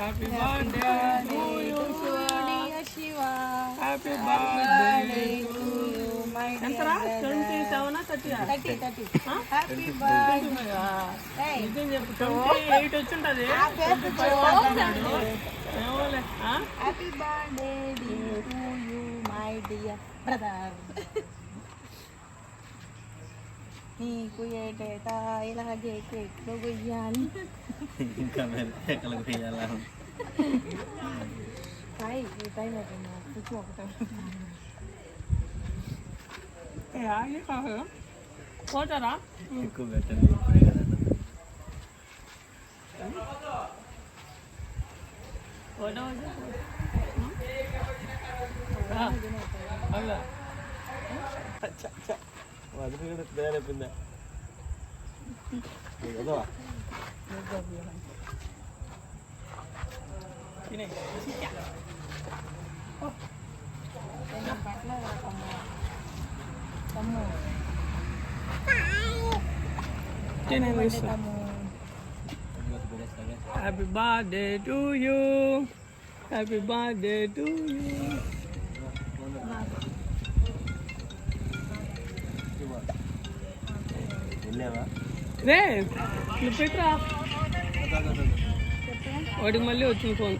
happy birthday to you Shiva happy birthday to you my ఎంతరా 27 30 happy birthday నిజం చెప్పు 28 వచ్చుంటది happy birthday to you my dear brother నీకు ఏటేటా ఇలాగే కేక్లు వెయ్యాలి ఇంకా కేకలు వెయ్యాలా టైం అయిపోయిందా కూర్చో ఒకటే ఆగే కాదు పోతారా ఎక్కువ పెట్టండి ఇప్పుడే కదా అది కూడా తయారైపోయిందా happy birthday to you happy birthday to you రే నువ్వు పెట్టరా వాడికి మళ్ళీ వచ్చింది ఫోన్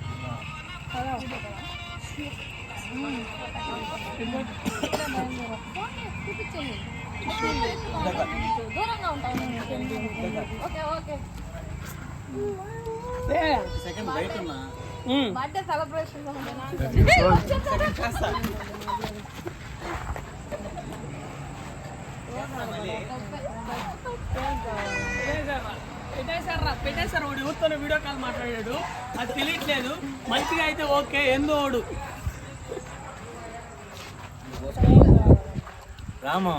బర్త్డే సెలబ్రేషన్ పెట్టేశారు వాడు ఊరితోనే వీడియో కాల్ మాట్లాడాడు అది తెలియట్లేదు మంచిగా అయితే ఓకే ఎందో వాడు రామా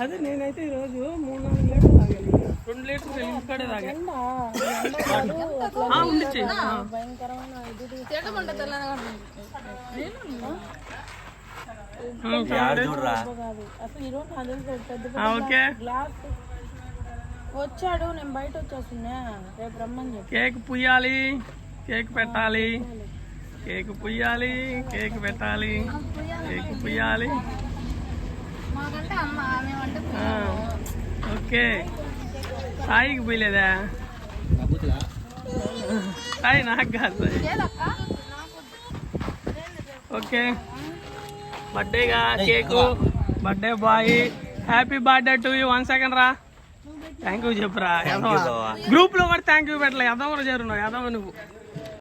అదే నేనైతే ఈరోజు 3-4 లీటర్లు తాగాను 2 లీటర్లు ఇంటికాడే తాగాను వచ్చాడు నేను బయట వచ్చేస్తున్నా రేపు రమ్మని చెప్పి కేక్ పుయ్యాలి కేక్ పెట్టాలి కేక్ పుయ్యాలి కేక్ పెట్టాలి కేక్ పుయ్యాలి ఓకే సాయికి పుయ్యలేదా సాయి నాకు కాదు ఓకే బర్త్డేగా cake birthday boy happy birthday to you 1 second రా థ్యాంక్ యూ చెప్పురా గ్రూప్ లో కూడా థ్యాంక్ యూ పెట్టలే ఎదవ చేరున్నావు ఎదవ నువ్వు